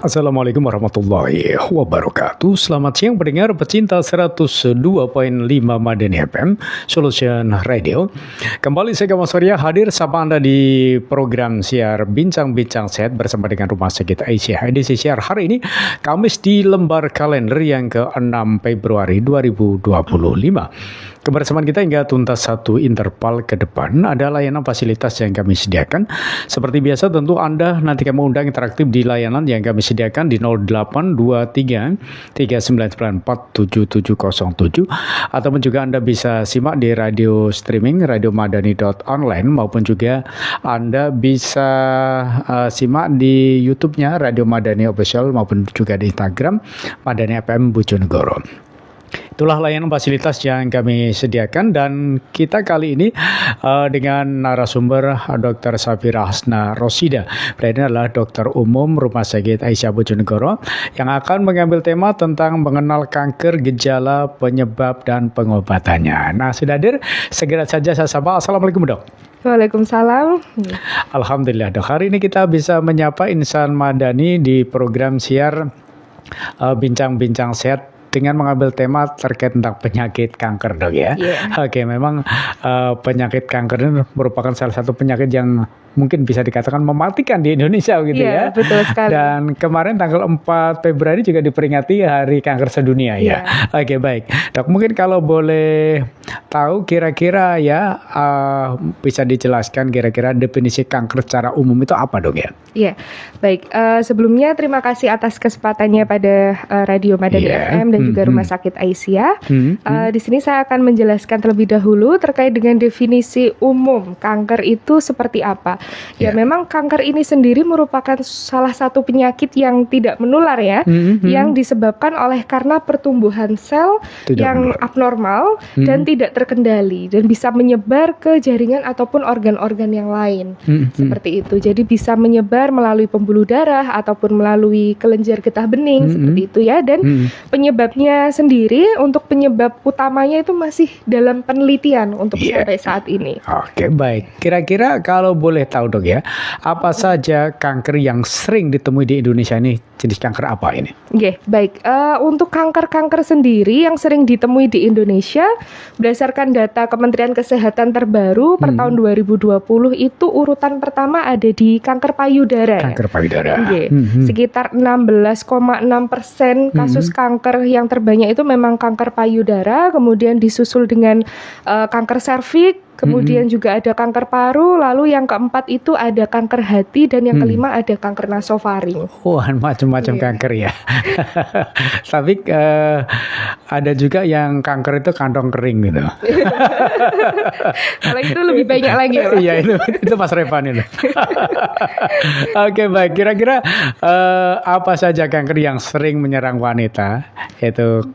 Assalamualaikum warahmatullahi wabarakatuh. Selamat siang pendengar pecinta 102.5 Madani FM Solution Radio. Kembali saya Mas Surya hadir sapa Anda di program siar Bincang-Bincang Sehat bersama dengan Rumah Sakit Aisyah. Edisi siar hari ini Kamis di lembar kalender yang ke-6 Februari 2025. Kebersamaan kita hingga tuntas satu interval ke depan. Ada layanan fasilitas yang kami sediakan. Seperti biasa tentu Anda nanti kami undang interaktif di layanan yang kami sediakan di 0823 399 4707 ataupun juga Anda bisa simak di radio streaming radiomadani.online maupun juga Anda bisa simak di YouTube-nya Radio Madani Official maupun juga di Instagram Madani FM Bojonegoro. Itulah layanan fasilitas yang kami sediakan dan kita kali ini dengan narasumber Dr. Safira Hasna Rosida. Beliau adalah dokter umum Rumah Sakit Aisyah Bojonegoro yang akan mengambil tema tentang mengenal kanker, gejala, penyebab dan pengobatannya. Nah, sudah hadir, segera saja saya sapa. Assalamualaikum, Dok. Waalaikumsalam. Alhamdulillah, Dok. Hari ini kita bisa menyapa insan madani di program siar Bincang-Bincang Sehat dengan mengambil tema terkait tentang penyakit kanker, Dok ya. Yeah. Oke, memang penyakit kanker ini merupakan salah satu penyakit yang mungkin bisa dikatakan mematikan di Indonesia gitu ya. Betul sekali. Dan kemarin tanggal 4 Februari juga diperingati Hari Kanker Sedunia ya. Oke, baik. Dok, mungkin kalau boleh tahu kira-kira ya bisa dijelaskan kira-kira definisi kanker secara umum itu apa, Dok ya? Iya. Baik, sebelumnya terima kasih atas kesempatannya pada Radio Madani FM dan juga Rumah Sakit Aisyah. Di sini saya akan menjelaskan terlebih dahulu terkait dengan definisi umum kanker itu seperti apa. Ya, memang kanker ini sendiri merupakan salah satu penyakit yang tidak menular ya, yang disebabkan oleh karena pertumbuhan sel yang abnormal dan tidak terkendali dan bisa menyebar ke jaringan ataupun organ-organ yang lain. Seperti itu. Jadi bisa menyebar melalui pembuluh darah ataupun melalui kelenjar getah bening seperti itu ya. Dan penyebabnya sendiri untuk penyebab utamanya itu masih dalam penelitian untuk sampai saat ini. Oke, baik. Kira-kira kalau boleh tahu, Dok ya, apa saja kanker yang sering ditemui di Indonesia ini? Jenis kanker apa ini? Oke, baik. Untuk kanker-kanker sendiri yang sering ditemui di Indonesia, berdasarkan data Kementerian Kesehatan terbaru per tahun 2020 itu urutan pertama ada di kanker payudara. Kanker payudara. Sekitar 16,6% kasus kanker yang terbanyak itu memang kanker payudara, kemudian disusul dengan kanker serviks. Kemudian juga ada kanker paru, lalu yang keempat itu ada kanker hati, dan yang kelima ada kanker nasofaring. Wah, macam-macam kanker ya. Tapi ada juga yang kanker itu kantong kering gitu. Kalau itu lebih banyak lagi ya, Pak? Iya, itu Mas Revan itu. Oke, baik. Kira-kira apa saja kanker yang sering menyerang wanita? Itu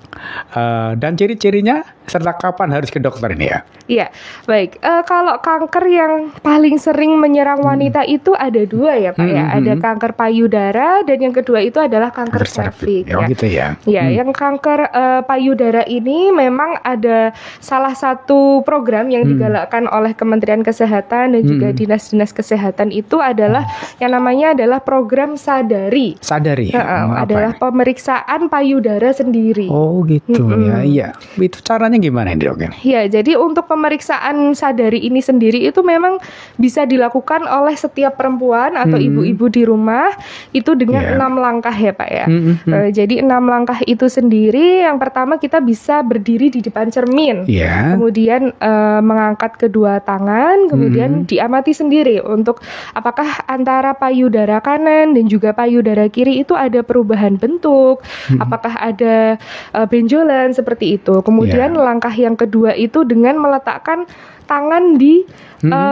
dan ciri-cirinya serta kapan harus ke dokter ini ya? Iya, baik. Kalau kanker yang paling sering menyerang wanita itu ada dua ya, Pak ya. Ada kanker payudara dan yang kedua itu adalah kanker serviks. Ya, gitu ya. Ya, yang kanker payudara ini memang ada salah satu program yang digalakkan oleh Kementerian Kesehatan dan juga dinas-dinas kesehatan itu adalah yang namanya adalah program Sadari. Sadari. Adalah pemeriksaan payudara sendiri. Oh, gitu ya. Iya. Itu caranya gimana ini, Dok? Ya, jadi untuk pemeriksaan Sadari ini sendiri itu memang bisa dilakukan oleh setiap perempuan atau ibu-ibu di rumah itu dengan 6 langkah ya, Pak ya. Jadi 6 langkah itu sendiri, yang pertama kita bisa berdiri di depan cermin. Kemudian mengangkat kedua tangan, kemudian diamati sendiri untuk apakah antara payudara kanan dan juga payudara kiri itu ada perubahan bentuk, apakah ada benjolan seperti itu. Kemudian langkah yang kedua itu dengan meletakkan tangan di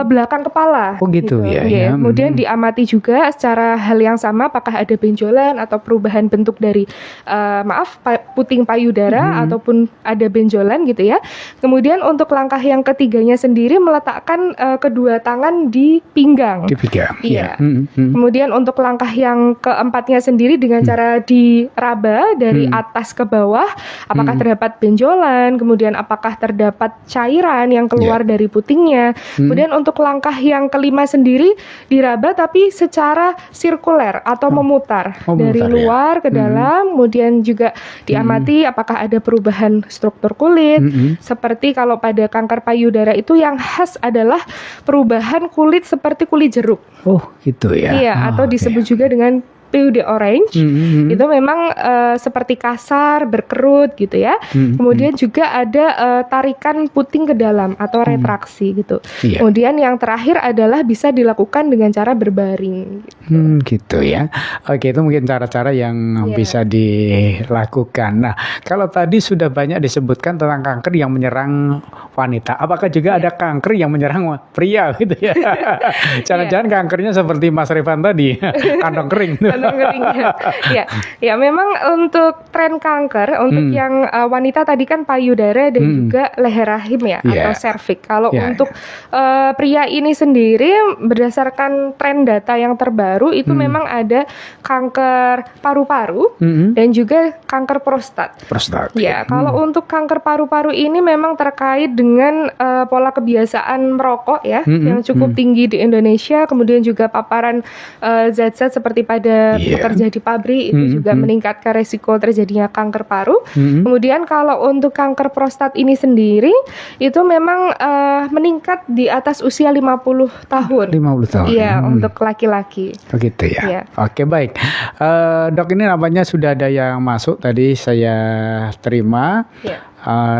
belakang kepala. Oh gitu ya. Kemudian diamati juga secara hal yang sama apakah ada benjolan atau perubahan bentuk dari puting payudara ataupun ada benjolan gitu ya. Kemudian untuk langkah yang ketiganya sendiri meletakkan kedua tangan di pinggang. Di pinggang. Iya. Kemudian untuk langkah yang keempatnya sendiri dengan cara diraba dari atas ke bawah, apakah terdapat benjolan, kemudian apakah terdapat cairan yang keluar dari dari putingnya. Kemudian untuk langkah yang kelima sendiri diraba tapi secara sirkuler atau memutar dari memutar, luar ke dalam, kemudian juga diamati apakah ada perubahan struktur kulit. Seperti kalau pada kanker payudara itu yang khas adalah perubahan kulit seperti kulit jeruk. Oh, gitu ya. Iya, atau disebut juga dengan PUD orange. Itu memang seperti kasar, berkerut gitu ya. Kemudian juga ada tarikan puting ke dalam atau retraksi gitu. Iya. Kemudian yang terakhir adalah bisa dilakukan dengan cara berbaring gitu. Gitu ya. Oke, itu mungkin cara-cara yang bisa dilakukan. Nah, kalau tadi sudah banyak disebutkan tentang kanker yang menyerang wanita, apakah juga ada kanker yang menyerang pria gitu ya? Jangan-jangan kankernya seperti Mas Revan tadi, kantong kering. Ya, memang untuk tren kanker untuk yang wanita tadi kan payudara dan juga leher rahim ya atau serviks. Kalau untuk pria ini sendiri berdasarkan tren data yang terbaru itu memang ada kanker paru-paru dan juga kanker prostat. Ya, kalau untuk kanker paru-paru ini memang terkait dengan pola kebiasaan merokok ya yang cukup tinggi di Indonesia, kemudian juga paparan zat-zat seperti pada bekerja di pabrik itu juga meningkatkan resiko terjadinya kanker paru. Kemudian kalau untuk kanker prostat ini sendiri itu memang meningkat di atas usia 50 tahun. 50 tahun. Iya, untuk laki-laki. Begitu ya. Oke, baik. Dok, ini nampaknya sudah ada yang masuk tadi saya terima.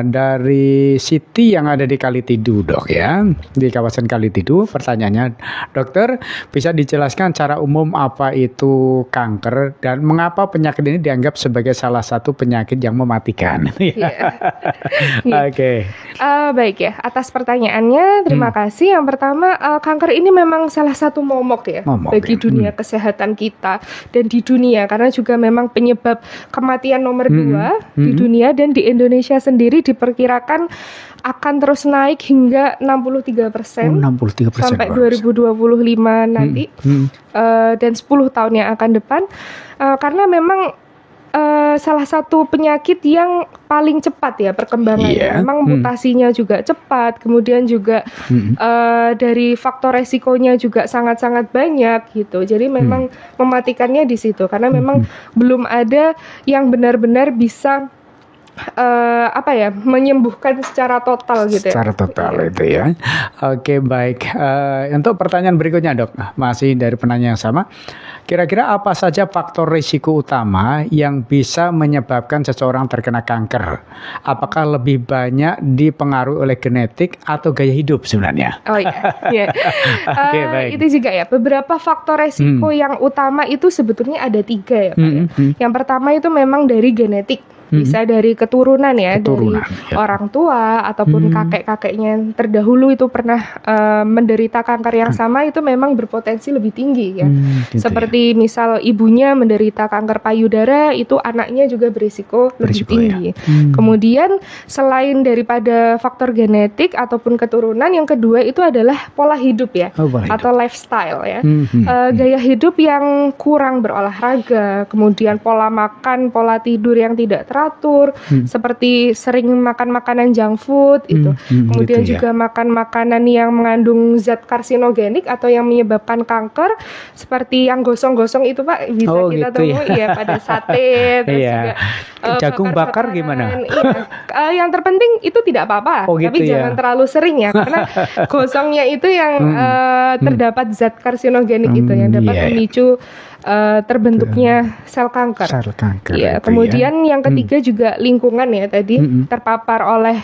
Dari Siti yang ada di Kalitidu, Dok ya, di kawasan Kalitidu. Pertanyaannya, dokter, bisa dijelaskan cara umum apa itu kanker dan mengapa penyakit ini dianggap sebagai salah satu penyakit yang mematikan? Oke. Baik ya, atas pertanyaannya terima kasih. Yang pertama, kanker ini memang salah satu momok ya bagi dunia kesehatan kita dan di dunia, karena juga memang penyebab kematian nomor 2 di dunia, dan di Indonesia sendiri diperkirakan akan terus naik hingga 63% sampai 2025 nanti dan 10 tahun yang akan depan, karena memang salah satu penyakit yang paling cepat ya perkembangannya. Memang mutasinya juga cepat, kemudian juga dari faktor resikonya juga sangat-sangat banyak gitu. Jadi memang mematikannya di situ, karena memang belum ada yang benar-benar bisa menyembuhkan secara total gitu. Secara total itu ya. Oke, baik. Untuk pertanyaan berikutnya, Dok, masih dari penanya yang sama. Kira-kira apa saja faktor risiko utama yang bisa menyebabkan seseorang terkena kanker? Apakah lebih banyak dipengaruhi oleh genetik atau gaya hidup sebenarnya? Oh iya. Baik. Itu juga ya. Beberapa faktor risiko yang utama itu sebetulnya ada 3 ya, Pak. Yang pertama itu memang dari genetik. Bisa dari keturunan ya, dari orang tua ataupun kakek-kakeknya yang terdahulu itu pernah menderita kanker yang sama, itu memang berpotensi lebih tinggi ya. Seperti misal ibunya menderita kanker payudara, itu anaknya juga berisiko lebih tinggi. Kemudian selain daripada faktor genetik ataupun keturunan, yang kedua itu adalah pola hidup ya, atau lifestyle ya. Gaya hidup yang kurang berolahraga, kemudian pola makan, pola tidur yang tidak teratur, seperti sering makan makanan junk food itu. Kemudian juga makan makanan yang mengandung zat karsinogenik atau yang menyebabkan kanker, seperti yang gosong-gosong itu Pak, bisa kita temui ya pada sate, terus juga jagung bakar gimana? Yang terpenting itu tidak apa-apa, tapi jangan terlalu sering ya, karena gosongnya itu yang terdapat zat karsinogenik itu yang dapat memicu terbentuknya sel kanker. Ya, kemudian yang ketiga juga lingkungan ya, tadi terpapar oleh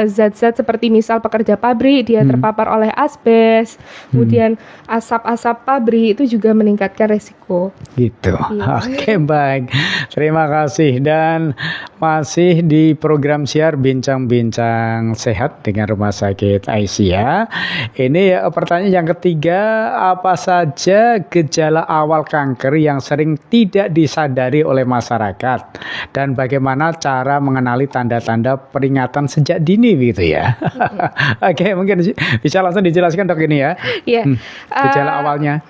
zat-zat seperti misal pekerja pabrik, dia terpapar oleh asbes, kemudian asap-asap pabrik itu juga meningkatkan resiko. Gitu. Oke, baik. Terima kasih, dan masih di program siar Bincang-Bincang Sehat dengan Rumah Sakit Aisyah. Ini pertanyaan yang ketiga, apa saja gejala awal kanker kanker yang sering tidak disadari oleh masyarakat dan bagaimana cara mengenali tanda-tanda peringatan sejak dini gitu ya. Oke, mungkin bisa langsung dijelaskan dok ini ya. Iya. Gejala awalnya.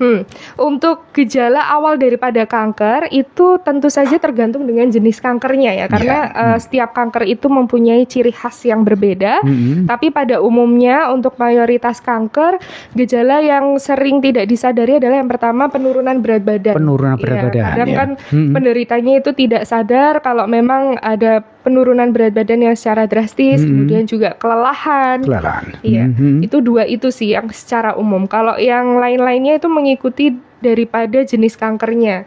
Untuk gejala awal daripada kanker itu tentu saja tergantung dengan jenis kankernya ya, karena setiap kanker itu mempunyai ciri khas yang berbeda. Tapi pada umumnya untuk mayoritas kanker, gejala yang sering tidak disadari adalah yang pertama penurunan berat badan. Penurunan berat badan. Kadang kan penderitanya itu tidak sadar kalau memang ada penurunan berat badan yang secara drastis, kemudian juga kelelahan. Iya, itu dua itu sih yang secara umum. Kalau yang lain-lainnya itu mengikuti daripada jenis kankernya.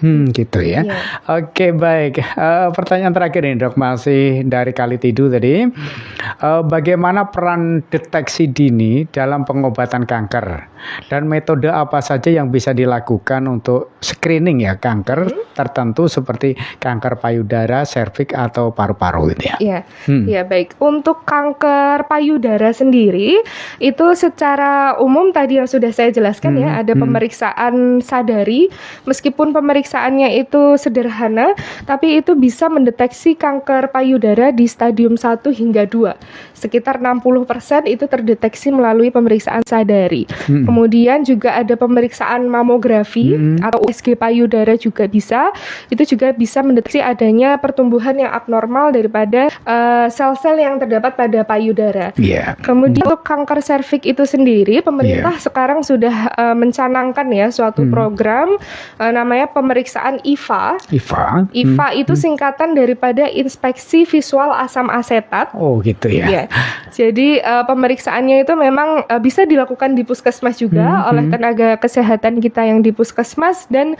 Gitu ya. Oke, baik. Pertanyaan terakhir ini dok, masih dari Kalitidu tadi. Bagaimana peran deteksi dini dalam pengobatan kanker dan metode apa saja yang bisa dilakukan untuk screening ya kanker tertentu seperti kanker payudara, serviks atau paru-paru gitu ya? Iya, baik. Untuk kanker payudara sendiri itu secara umum tadi yang sudah saya jelaskan ya, ada pemeriksaan sadari, meskipun pemeriksaannya itu sederhana, tapi itu bisa mendeteksi kanker payudara di stadium 1 hingga 2. Sekitar 60% itu terdeteksi melalui pemeriksaan sadari. Kemudian juga ada pemeriksaan mamografi atau USG payudara juga bisa. Itu juga bisa mendeteksi adanya pertumbuhan yang abnormal daripada sel-sel yang terdapat pada payudara. Kemudian untuk kanker serviks itu sendiri, pemerintah sekarang sudah mencanangkan ya suatu program namanya pemeriksaan IVA. IVA itu singkatan daripada inspeksi visual asam asetat. Oh gitu ya. Jadi pemeriksaannya itu memang bisa dilakukan di puskesmas juga oleh tenaga kesehatan kita yang di puskesmas dan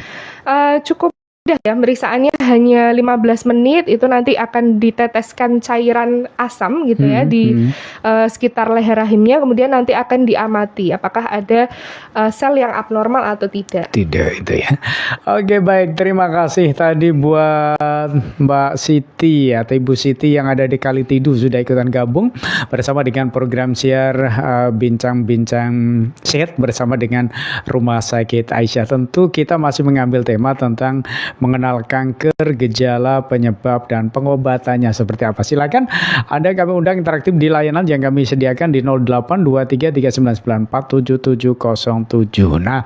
cukup mudah ya, pemeriksaannya hanya 15 menit, itu nanti akan diteteskan cairan asam gitu ya di sekitar leher rahimnya, kemudian nanti akan diamati apakah ada sel yang abnormal atau tidak. Tidak itu ya. Oke, baik, terima kasih tadi buat Mbak Siti atau Ibu Siti yang ada di Kalitidu sudah ikutan gabung bersama dengan program siar bincang-bincang sehat bersama dengan Rumah Sakit Aisyah. Tentu kita masih mengambil tema tentang mengenal kanker, gejala, penyebab, dan pengobatannya seperti apa. Silakan Anda kami undang interaktif di layanan yang kami sediakan di 082339947707. Nah,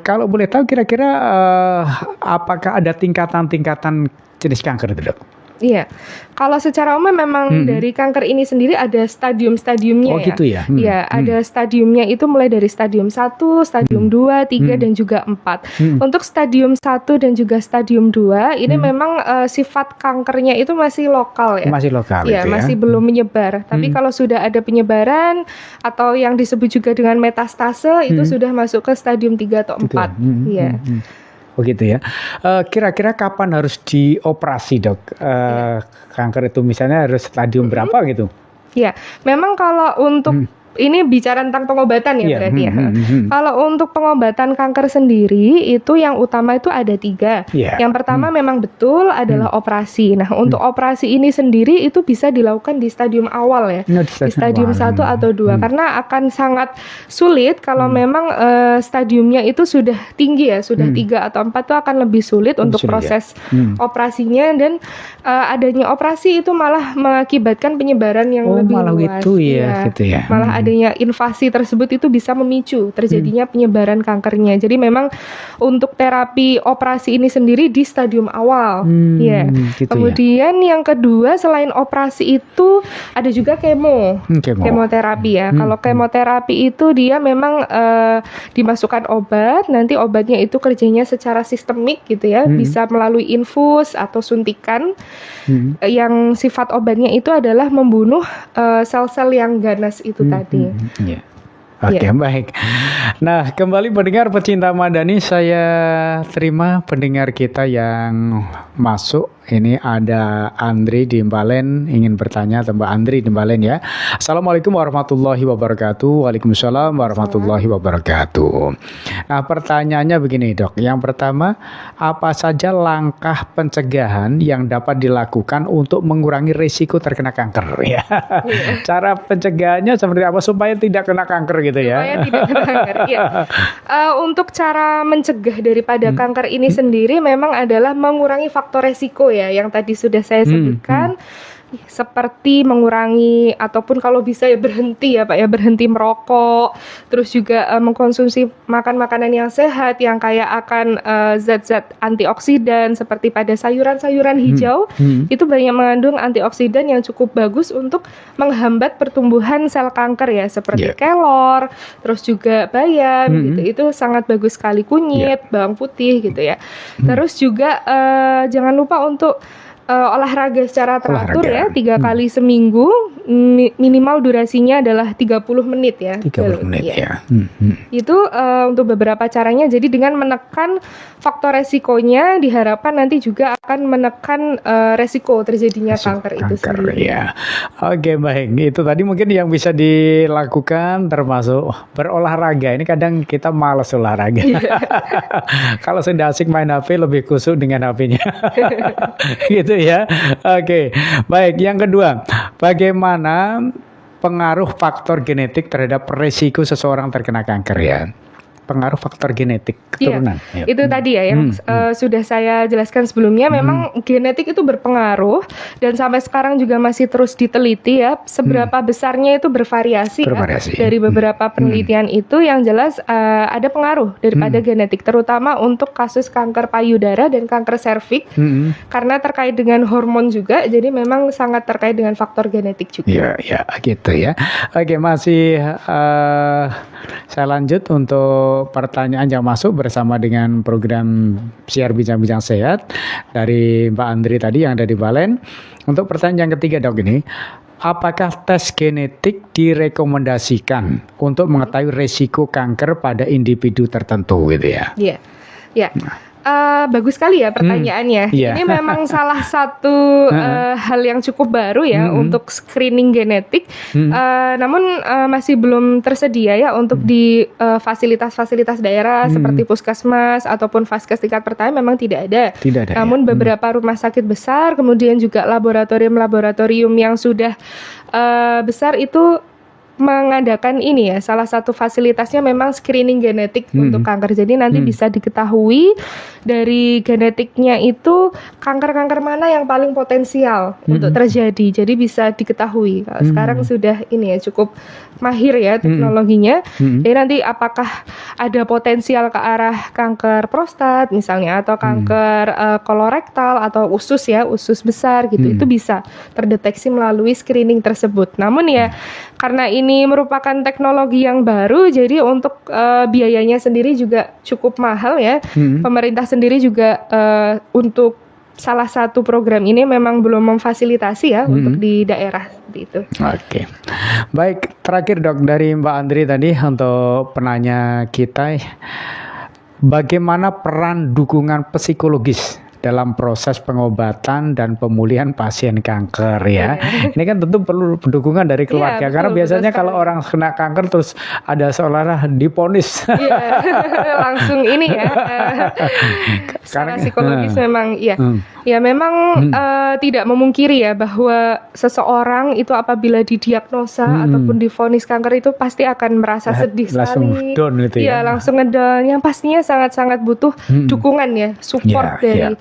kalau boleh tahu kira-kira apakah ada tingkatan-tingkatan jenis kanker itu dok? Iya, kalau secara umum memang dari kanker ini sendiri ada stadium-stadiumnya ya. Gitu ya? Iya, ada stadiumnya itu mulai dari stadium 1, stadium 2, 3, dan juga 4. Untuk stadium 1 dan juga stadium 2, ini memang sifat kankernya itu masih lokal ya. Masih lokal ya, itu ya? Masih belum menyebar. Tapi kalau sudah ada penyebaran atau yang disebut juga dengan metastase, itu sudah masuk ke stadium 3 atau 4. Iya. Begitu ya. Kira-kira kapan harus dioperasi dok? Kanker itu misalnya harus stadium berapa gitu? Ya, memang kalau untuk ini bicara tentang pengobatan ya berarti ya. Kalau untuk pengobatan kanker sendiri itu yang utama itu ada 3. Yang pertama memang betul adalah operasi. Nah untuk operasi ini sendiri itu bisa dilakukan di stadium awal ya, di stadium 1 atau 2 karena akan sangat sulit kalau memang stadiumnya itu sudah tinggi ya, sudah 3 atau 4 itu akan lebih sulit untuk proses operasinya dan adanya operasi itu malah mengakibatkan penyebaran yang lebih malah luas. Gitu ya, gitu ya. Malah adanya invasi tersebut itu bisa memicu terjadinya penyebaran kankernya. Jadi memang untuk terapi operasi ini sendiri di stadium awal. Gitu Kemudian yang kedua selain operasi itu ada juga kemoterapi ya. Kalau kemoterapi itu dia memang dimasukkan obat, nanti obatnya itu kerjanya secara sistemik gitu ya, bisa melalui infus atau suntikan. Yang sifat obatnya itu adalah membunuh sel-sel yang ganas itu tadi. Oke, baik. Nah, kembali pendengar pecinta Madani, saya terima pendengar kita yang masuk Ini ada Andri di Balen ingin bertanya, atau Mbak Andri di Balen ya. Assalamualaikum warahmatullahi wabarakatuh. Waalaikumsalam warahmatullahi wabarakatuh. Nah, pertanyaannya begini, Dok. Yang pertama, apa saja langkah pencegahan yang dapat dilakukan untuk mengurangi risiko terkena kanker ya? Cara pencegahannya seperti apa supaya tidak kena kanker gitu ya? Supaya tidak kena kanker. Iya. Untuk cara mencegah daripada kanker ini sendiri memang adalah mengurangi faktor resiko ya, yang tadi sudah saya sebutkan, seperti mengurangi ataupun kalau bisa ya berhenti ya Pak ya, berhenti merokok, terus juga mengkonsumsi makan makanan yang sehat yang kaya akan zat-zat antioksidan seperti pada sayuran-sayuran hijau, itu banyak mengandung antioksidan yang cukup bagus untuk menghambat pertumbuhan sel kanker ya, seperti kelor, terus juga bayam gitu, itu sangat bagus sekali, kunyit, bawang putih gitu ya. Terus juga jangan lupa untuk olahraga secara teratur ya, 3 kali seminggu, minimal durasinya adalah 30 menit ya. 30 menit ya. Itu untuk beberapa caranya, jadi dengan menekan faktor resikonya diharapkan nanti juga akan menekan resiko terjadinya kanker itu sendiri. Ya. Oke, baik. Itu tadi mungkin yang bisa dilakukan termasuk berolahraga. Ini kadang kita malas olahraga. Kalau sudah asik main HP lebih kusuk dengan HP-nya. Gitu ya. Oke. Baik, yang kedua, bagaimana pengaruh faktor genetik terhadap resiko seseorang terkena kanker ya? Pengaruh faktor genetik keturunan. Iya, itu tadi ya yang sudah saya jelaskan sebelumnya, memang genetik itu berpengaruh dan sampai sekarang juga masih terus diteliti ya, seberapa besarnya itu bervariasi. Ya, dari beberapa penelitian itu yang jelas ada pengaruh daripada genetik, terutama untuk kasus kanker payudara dan kanker serviks, karena terkait dengan hormon juga, jadi memang sangat terkait dengan faktor genetik juga. Ya, gitu ya. Oke, masih saya lanjut untuk pertanyaan yang masuk bersama dengan program siar bincang-bincang sehat dari Mbak Andri tadi yang ada di Balen. Untuk pertanyaan yang ketiga, Dok, ini, apakah tes genetik direkomendasikan untuk mengetahui risiko kanker pada individu tertentu gitu ya? Iya. Ya. Bagus sekali ya pertanyaannya. Ini memang salah satu hal yang cukup baru ya untuk screening genetik. Namun masih belum tersedia ya untuk di fasilitas-fasilitas daerah seperti puskesmas ataupun vaskes tingkat pertama, memang tidak ada. Namun beberapa rumah sakit besar, kemudian juga laboratorium-laboratorium yang sudah besar itu mengadakan ini ya, salah satu fasilitasnya memang screening genetik untuk kanker. Jadi nanti bisa diketahui dari genetiknya itu kanker-kanker mana yang paling potensial untuk terjadi. Jadi bisa diketahui. Kalau sekarang sudah ini ya cukup mahir ya teknologinya. Jadi nanti apakah ada potensial ke arah kanker prostat misalnya, atau kanker kolorektal atau usus ya, usus besar gitu. Itu bisa terdeteksi melalui screening tersebut. Namun ya karena ini merupakan teknologi yang baru, jadi untuk biayanya sendiri juga cukup mahal ya. Pemerintah sendiri juga untuk salah satu program ini memang belum memfasilitasi ya untuk di daerah seperti itu. Oke. Baik, terakhir Dok dari Mbak Andri tadi untuk penanya kita, bagaimana peran dukungan psikologis dalam proses pengobatan dan pemulihan pasien kanker ya. Ini kan tentu perlu dukungan dari keluarga, karena biasanya kalau orang kena kanker terus ada seolah-olah diponis. Langsung ini ya. Secara psikologis memang ya memang tidak memungkiri ya bahwa seseorang itu apabila didiagnosa ataupun divonis kanker itu pasti akan merasa sedih sekali. Down gitu ya. Langsung ngedown. Yang pastinya sangat-sangat butuh dukungan ya, support dari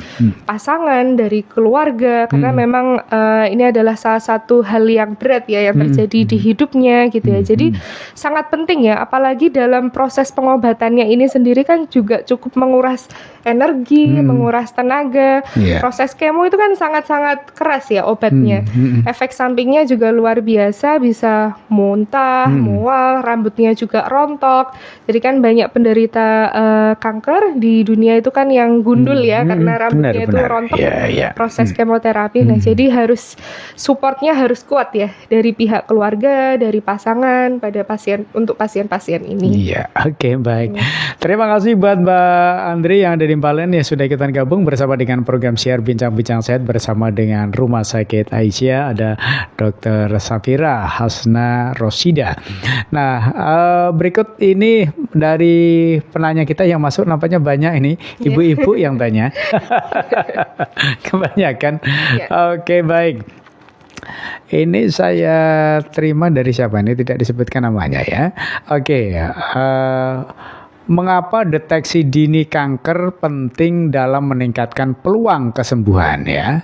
pasangan, dari keluarga, karena memang ini adalah salah satu hal yang berat ya yang terjadi di hidupnya gitu ya. Jadi sangat penting ya, apalagi dalam proses pengobatannya ini sendiri kan juga cukup menguras energi, menguras tenaga. Proses kemo itu kan sangat-sangat keras ya obatnya. Efek sampingnya juga luar biasa, bisa muntah, mual, rambutnya juga rontok. Jadi kan banyak penderita kanker di dunia itu kan yang gundul ya, karena rambut yaitu rontok proses Hmm. kemoterapi. Nah, jadi harus supportnya harus kuat ya dari pihak keluarga, dari pasangan pada pasien untuk pasien-pasien ini. Iya, oke, baik. Terima kasih buat Mbak Andri yang dari Balen yang sudah ikutan gabung bersama dengan program Siar Bincang-Bincang Sehat bersama dengan Rumah Sakit Aisyah. Ada Dr. Safira Hasna Rosida. Nah, berikut ini dari penanya kita yang masuk nampaknya banyak ini ibu-ibu yang tanya. Kebanyakan. Oke, baik. Ini saya terima dari siapa ini? Tidak disebutkan namanya ya. Oke. Mengapa deteksi dini kanker penting dalam meningkatkan peluang kesembuhan ya?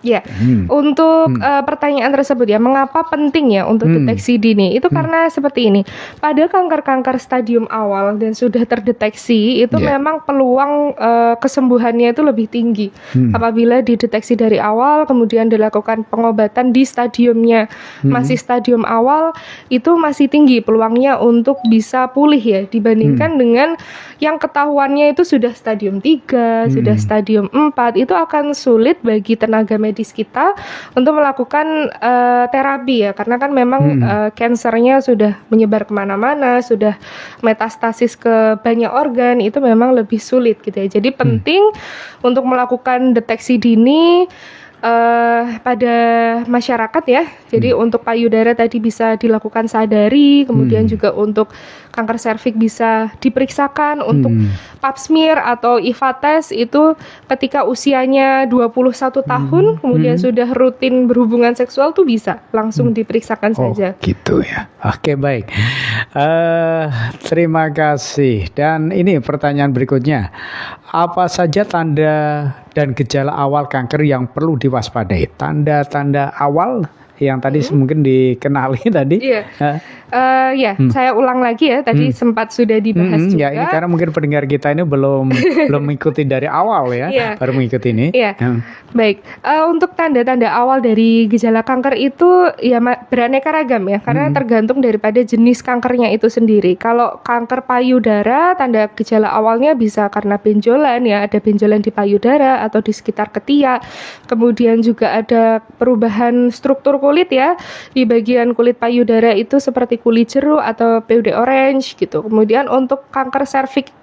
Ya, untuk pertanyaan tersebut ya, mengapa penting ya untuk deteksi dini? Itu karena seperti ini, pada kanker-kanker stadium awal dan sudah terdeteksi, itu memang peluang kesembuhannya itu lebih tinggi. Apabila dideteksi dari awal, kemudian dilakukan pengobatan di stadiumnya masih stadium awal, itu masih tinggi peluangnya untuk bisa pulih ya, dibandingkan dengan yang ketahuannya itu sudah stadium 3, sudah stadium 4, itu akan sulit bagi tenaga medis kita untuk melakukan terapi ya, karena kan memang kansernya sudah menyebar kemana-mana, sudah metastasis ke banyak organ, itu memang lebih sulit gitu ya. Jadi penting untuk melakukan deteksi dini pada masyarakat ya. Jadi untuk payudara tadi bisa dilakukan sadari, kemudian juga untuk kanker serviks bisa diperiksakan, untuk pap smear atau IVA test itu ketika usianya 21 tahun kemudian sudah rutin berhubungan seksual tuh bisa langsung diperiksakan saja. Gitu ya. Oke, baik. Terima kasih. Dan ini pertanyaan berikutnya. Apa saja tanda dan gejala awal kanker yang perlu diwaspadai? Tanda-tanda awal yang tadi mungkin dikenali tadi. Iya. Saya ulang lagi ya, tadi sempat sudah dibahas juga. Ya, ini karena mungkin pendengar kita ini belum mengikuti dari awal ya, baru mengikuti ini. Iya. Baik, untuk tanda-tanda awal dari gejala kanker itu ya beraneka ragam ya, karena tergantung daripada jenis kankernya itu sendiri. Kalau kanker payudara, tanda gejala awalnya bisa karena benjolan ya, ada benjolan di payudara atau di sekitar ketiak. Kemudian juga ada perubahan struktur kulit ya, di bagian kulit payudara itu seperti kulit jeruk atau PUD orange gitu. Kemudian untuk kanker serviks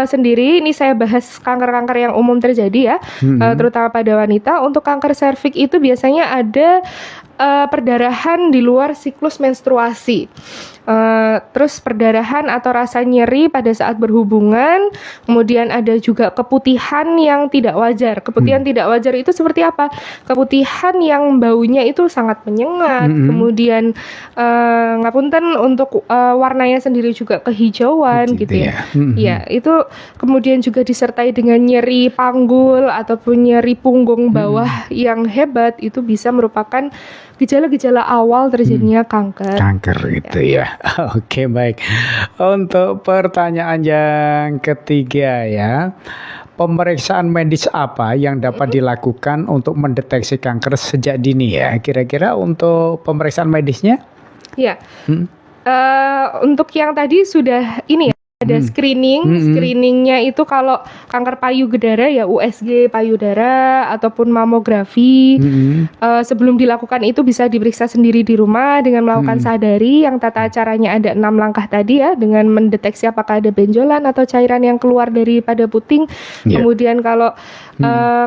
sendiri, ini saya bahas kanker-kanker yang umum terjadi ya, terutama pada wanita. Untuk kanker serviks itu biasanya ada perdarahan di luar siklus menstruasi, terus perdarahan atau rasa nyeri pada saat berhubungan, kemudian ada juga keputihan yang tidak wajar. Keputihan tidak wajar itu seperti apa? Keputihan yang baunya itu sangat menyengat, kemudian ngapunten untuk warnanya sendiri juga kehijauan gitu ya. Ya, itu kemudian juga disertai dengan nyeri panggul ataupun nyeri punggung bawah yang hebat, itu bisa merupakan gejala-gejala awal terjadinya kanker. Kanker itu ya. Oke, baik. Untuk pertanyaan yang ketiga ya. Pemeriksaan medis apa yang dapat dilakukan untuk mendeteksi kanker sejak dini ya? Kira-kira untuk pemeriksaan medisnya? Ya. Untuk yang tadi sudah ini ya, ada screeningnya itu kalau kanker payudara ya USG payudara ataupun mamografi. Sebelum dilakukan itu bisa diperiksa sendiri di rumah dengan melakukan sadari, yang tata caranya ada 6 langkah tadi ya, dengan mendeteksi apakah ada benjolan atau cairan yang keluar daripada puting. Kemudian kalau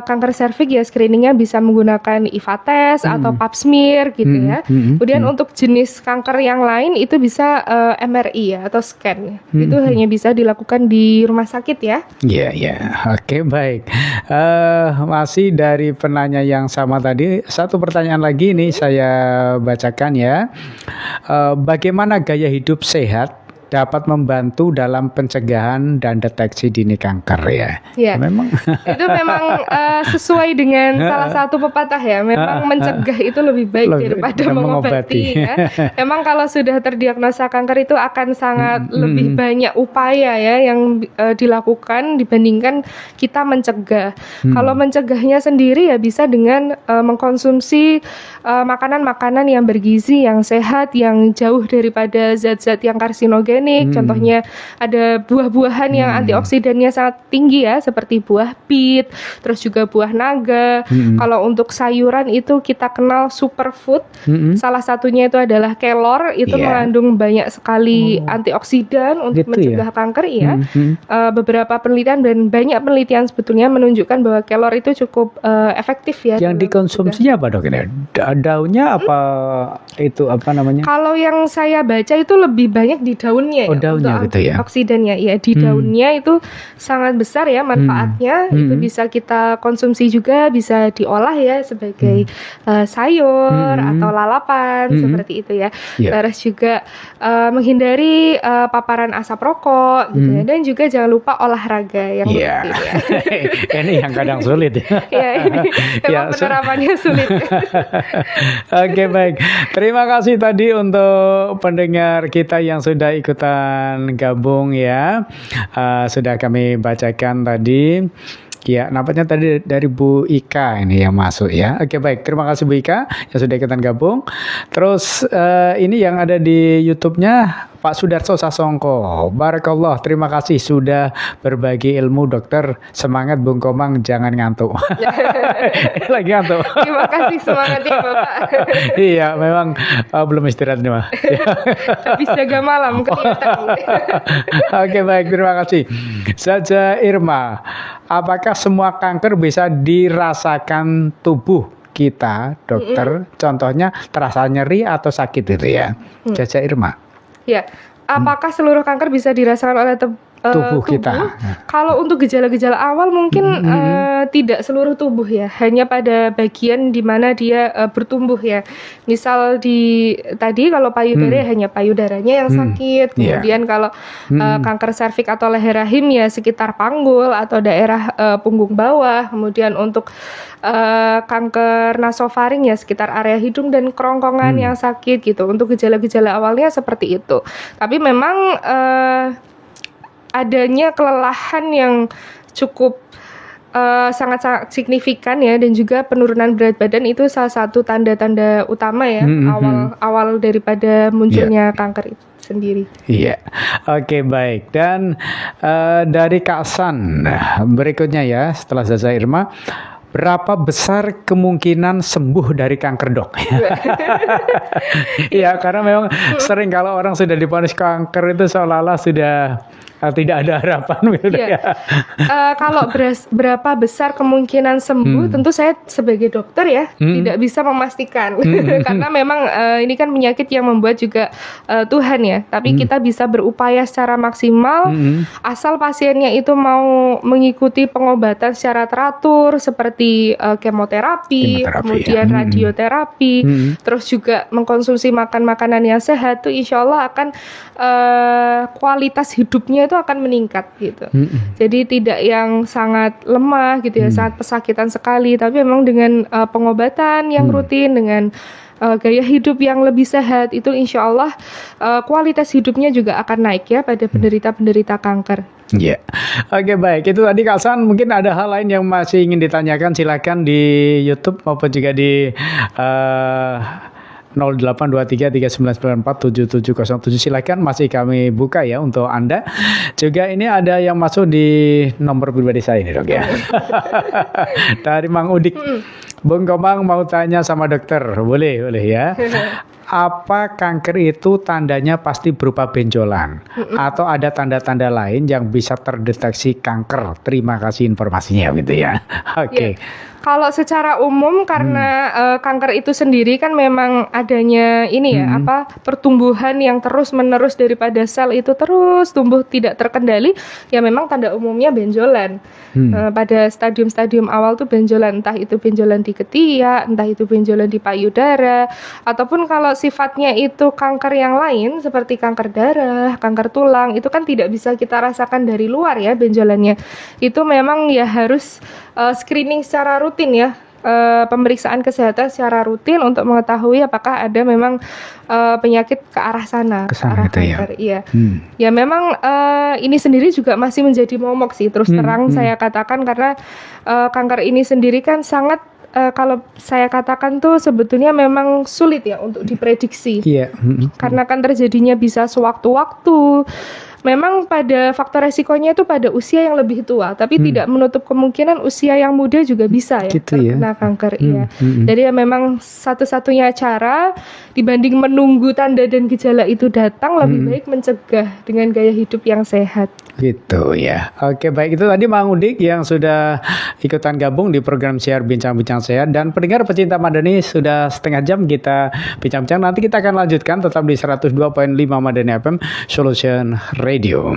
kanker serviks ya screeningnya bisa menggunakan IVA test atau pap smear gitu ya. Kemudian untuk jenis kanker yang lain itu bisa MRI ya atau scan. Itu hanya bisa dilakukan di rumah sakit ya. Iya. Oke, baik. Masih dari penanya yang sama tadi, satu pertanyaan lagi ini saya bacakan ya. Bagaimana gaya hidup sehat dapat membantu dalam pencegahan dan deteksi dini kanker ya? Ya. Itu memang sesuai dengan salah satu pepatah ya. Memang mencegah itu lebih baik daripada mengobati ya. Memang kalau sudah terdiagnosa kanker itu akan sangat lebih banyak upaya ya yang dilakukan dibandingkan kita mencegah. Kalau mencegahnya sendiri ya bisa dengan mengkonsumsi makanan-makanan yang bergizi, yang sehat, yang jauh daripada zat-zat yang karsinogen organik. Contohnya ada buah-buahan yang antioksidannya sangat tinggi ya, seperti buah pit, terus juga buah naga. Kalau untuk sayuran itu kita kenal superfood. Salah satunya itu adalah kelor, itu mengandung banyak sekali antioksidan untuk mencegah kanker ya. Beberapa penelitian dan banyak penelitian sebetulnya menunjukkan bahwa kelor itu cukup efektif ya. Yang dikonsumsinya apa dok ini? Daunnya apa itu apa namanya? Kalau yang saya baca itu lebih banyak di daunnya. Oh, daunnya untuk gitu ya. Oksidannya ya di daunnya itu sangat besar ya manfaatnya. Itu bisa kita konsumsi juga, bisa diolah ya sebagai sayur atau lalapan seperti itu ya. Terus juga menghindari paparan asap rokok gitu ya. Dan juga jangan lupa olahraga yang rutin ya. Ini yang kadang sulit ya. Ya ini memang penerapannya sulit. Oke, baik. Terima kasih tadi untuk pendengar kita yang sudah ikutan gabung ya. Sudah kami bacakan tadi. Ya, nampaknya tadi dari Bu Ika ini yang masuk ya. Oke, baik. Terima kasih Bu Ika yang sudah ikutan gabung. Terus ini yang ada di YouTube-nya Pak Sudarso Sasongko. Barakallah, terima kasih sudah berbagi ilmu dokter. Semangat Bung Komang, jangan ngantuk. Lagi ngantuk. Terima kasih semangatnya Bapak. Iya, memang belum istirahat nih, Mah. Habis jaga malam kelihatan. Oke, baik, terima kasih. Saja Irma, apakah semua kanker bisa dirasakan tubuh kita, dokter? Contohnya terasa nyeri atau sakit itu ya. Saja Irma. Ya, apakah seluruh kanker bisa dirasakan oleh tubuh kita? Kalau untuk gejala-gejala awal mungkin tidak seluruh tubuh ya, hanya pada bagian di mana dia bertumbuh ya. Misal tadi kalau payudara hanya payudaranya yang sakit, kemudian kalau kanker serviks atau leher rahim ya sekitar panggul atau daerah punggung bawah. Kemudian untuk kanker nasofaring ya sekitar area hidung dan kerongkongan yang sakit gitu. Untuk gejala-gejala awalnya seperti itu. Tapi memang adanya kelelahan yang cukup sangat-sangat signifikan ya, dan juga penurunan berat badan itu salah satu tanda-tanda utama ya awal daripada munculnya kanker itu sendiri. Iya, oke, baik. Dan dari Kak San berikutnya ya setelah Zaza Irma, berapa besar kemungkinan sembuh dari kanker dok? Iya, karena memang sering kalau orang sudah divonis kanker itu seolah-olah sudah tidak ada harapan gitu ya. Kalau berapa besar kemungkinan sembuh, tentu saya sebagai dokter ya tidak bisa memastikan karena memang ini kan penyakit yang membuat juga Tuhan ya. Tapi kita bisa berupaya secara maksimal asal pasiennya itu mau mengikuti pengobatan secara teratur seperti kemoterapi, kemudian radioterapi, terus juga mengkonsumsi makanan yang sehat, tuh insya Allah akan kualitas hidupnya itu akan meningkat gitu. Jadi tidak yang sangat lemah gitu ya, sangat pesakitan sekali, tapi memang dengan pengobatan yang rutin, dengan gaya hidup yang lebih sehat, itu insya Allah kualitas hidupnya juga akan naik ya pada penderita-penderita kanker. Iya, oke, baik. Itu tadi Kak San, mungkin ada hal lain yang masih ingin ditanyakan, silakan di YouTube maupun juga di 082339947707, silakan, masih kami buka ya untuk Anda. Juga ini ada yang masuk di nomor pribadi saya ini dok ya. Dari Mang Udik. Bung Komang mau tanya sama dokter, boleh ya. Apa kanker itu tandanya pasti berupa benjolan atau ada tanda-tanda lain yang bisa terdeteksi kanker? Terima kasih informasinya gitu ya. Oke. Kalau secara umum karena kanker itu sendiri kan memang adanya ini ya, pertumbuhan yang terus-menerus daripada sel itu terus tumbuh tidak terkendali, ya memang tanda umumnya benjolan. Pada stadium-stadium awal tuh benjolan, entah itu benjolan di ketiak, entah itu benjolan di payudara, ataupun kalau sifatnya itu kanker yang lain seperti kanker darah, kanker tulang, itu kan tidak bisa kita rasakan dari luar ya benjolannya. Itu memang ya harus screening secara rutin ya, pemeriksaan kesehatan secara rutin untuk mengetahui apakah ada memang penyakit ke arah sana, ke arah kanker. Iya. Ya memang ini sendiri juga masih menjadi momok sih, terus terang saya katakan, karena kanker ini sendiri kan sangat kalau saya katakan tuh sebetulnya memang sulit ya untuk diprediksi. Iya. Karena kan terjadinya bisa sewaktu-waktu. Memang pada faktor resikonya itu pada usia yang lebih tua, tapi tidak menutup kemungkinan usia yang muda juga bisa ya Gitu ya. terkena kanker. Iya. Jadi ya memang satu-satunya cara dibanding menunggu tanda dan gejala itu datang, lebih baik mencegah dengan gaya hidup yang sehat. Gitu ya. Oke, baik, itu tadi Mang Udik yang sudah ikutan gabung di program siar Bincang-Bincang Sehat, dan pendengar pecinta Madani sudah setengah jam kita bincang-bincang. Nanti kita akan lanjutkan tetap di 102.5 Madani FM Solution Radio.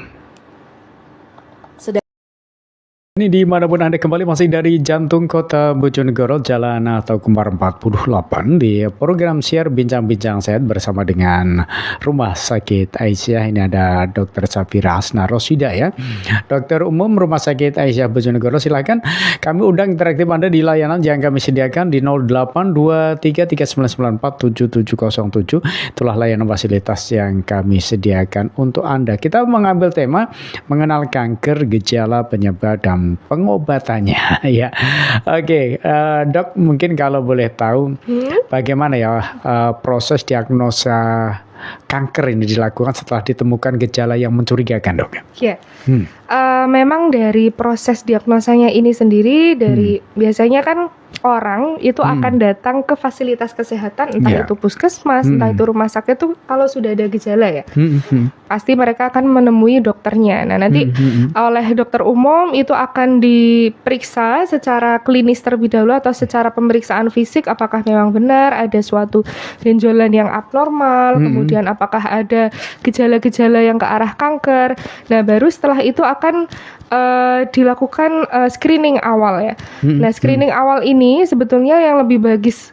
Ini dimanapun Anda kembali masih dari jantung kota Bojonegoro, Jalan atau Kembar 48 di program siar Bincang-Bincang Sehat bersama dengan Rumah Sakit Aisyah. Ini ada Dr. Safira Hasna Rosida ya, Dokter Umum Rumah Sakit Aisyah Bojonegoro. Silakan kami undang interaktif Anda di layanan yang kami sediakan di 082339947707. Itulah layanan fasilitas yang kami sediakan untuk Anda. Kita mengambil tema mengenal kanker, gejala, penyebab, dan pengobatannya ya. Oke, Dok, mungkin kalau boleh tahu bagaimana ya proses diagnosa kanker ini dilakukan setelah ditemukan gejala yang mencurigakan, Dok? Ya, memang dari proses diagnosanya ini sendiri dari biasanya kan orang itu akan datang ke fasilitas kesehatan, entah itu puskesmas, entah itu rumah sakit tuh kalau sudah ada gejala ya. Pasti mereka akan menemui dokternya. Nah, nanti oleh dokter umum itu akan diperiksa secara klinis terlebih dahulu atau secara pemeriksaan fisik apakah memang benar ada suatu benjolan yang abnormal, kemudian apakah ada gejala-gejala yang ke arah kanker. Nah, baru setelah itu akan dilakukan screening awal ya. Nah, screening awal ini sebetulnya yang lebih bagus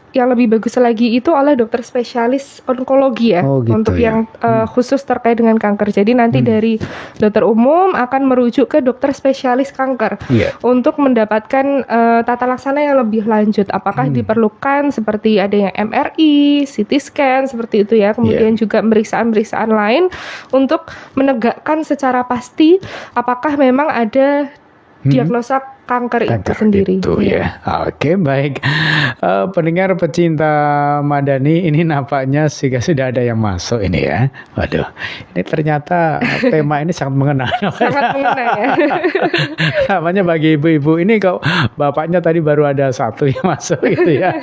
lagi itu oleh dokter spesialis onkologi ya, untuk yang khusus terkait dengan kanker. Jadi nanti dari dokter umum akan merujuk ke dokter spesialis kanker untuk mendapatkan tata laksana yang lebih lanjut. Apakah diperlukan seperti adanya MRI, CT scan seperti itu ya. Kemudian juga pemeriksaan-pemeriksaan lain untuk menegakkan secara pasti apakah memang ada diagnosa kanker itu sendiri. Itu ya. Oke, baik. Pendengar pecinta Madani, ini nampaknya sudah ada yang masuk ini ya. Waduh, ini ternyata tema ini sangat mengena. Sangat mengena ya. Namanya bagi ibu-ibu ini kok bapaknya tadi baru ada satu yang masuk gitu ya.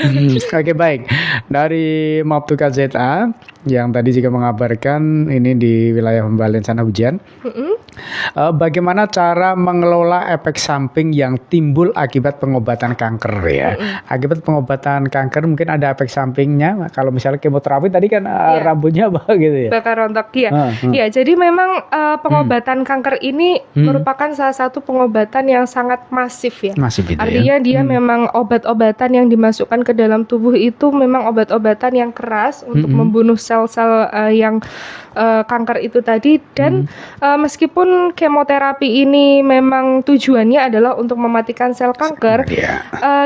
Oke, baik. Dari Maptuka ZA yang tadi juga mengabarkan ini di wilayah Pembalen sana hujan. Bagaimana cara mengelola efek samping yang timbul akibat pengobatan kanker ya? Akibat pengobatan kanker mungkin ada efek sampingnya. Kalau misalnya kemoterapi tadi kan rambutnya apa gitu ya? Bakar rontok ya. Ya, jadi memang pengobatan kanker ini merupakan salah satu pengobatan yang sangat masif ya. Masif itu Artinya dia memang obat-obatan yang dimasukkan ke dalam tubuh itu memang obat-obatan yang keras untuk membunuh sel-sel yang kanker itu tadi, dan meskipun kemoterapi ini memang tujuannya adalah untuk mematikan sel kanker,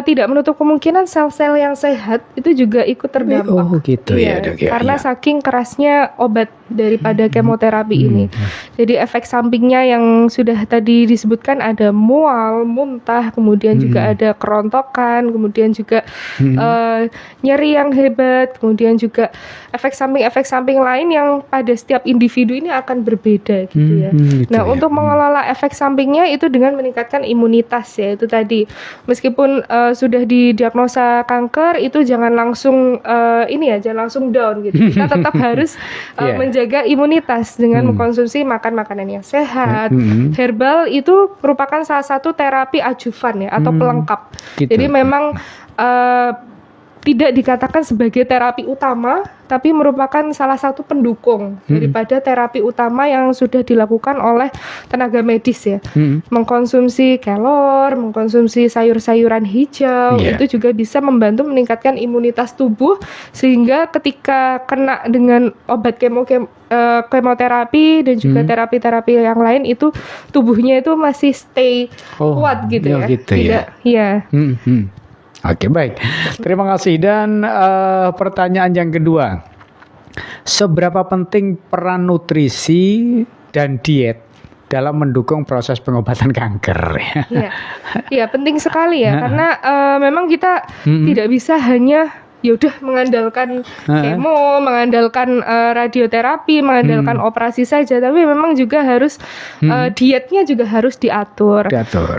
tidak menutup kemungkinan sel-sel yang sehat itu juga ikut terdampak. Oh gitu ya, Dok, ya. Karena saking kerasnya obat daripada kemoterapi ini. Jadi efek sampingnya yang sudah tadi disebutkan ada mual, muntah, kemudian juga ada kerontokan, kemudian juga nyeri yang hebat, kemudian juga efek samping lain yang pada setiap individu ini akan berbeda gitu ya. Nah, untuk mengelola efek sampingnya itu dengan meningkatkan imunitas ya, itu tadi. Meskipun sudah didiagnosa kanker itu jangan langsung jangan langsung down gitu. Kita tetap harus menjaga imunitas dengan mengkonsumsi makanan yang sehat. Herbal itu merupakan salah satu terapi ajuvan ya, atau pelengkap. Jadi memang tidak dikatakan sebagai terapi utama, tapi merupakan salah satu pendukung daripada terapi utama yang sudah dilakukan oleh tenaga medis ya. Mengkonsumsi kelor, mengkonsumsi sayur-sayuran hijau, itu juga bisa membantu meningkatkan imunitas tubuh, sehingga ketika kena dengan obat kemoterapi dan juga terapi-terapi yang lain itu tubuhnya itu masih stay kuat gitu ya. Gitu tidak ya. Oke, baik. Terima kasih. Dan pertanyaan yang kedua, seberapa penting peran nutrisi dan diet dalam mendukung proses pengobatan kanker. Iya, penting sekali ya, karena memang kita tidak bisa hanya ya udah mengandalkan kemo, mengandalkan radioterapi, mengandalkan operasi saja, tapi memang juga harus dietnya juga harus diatur.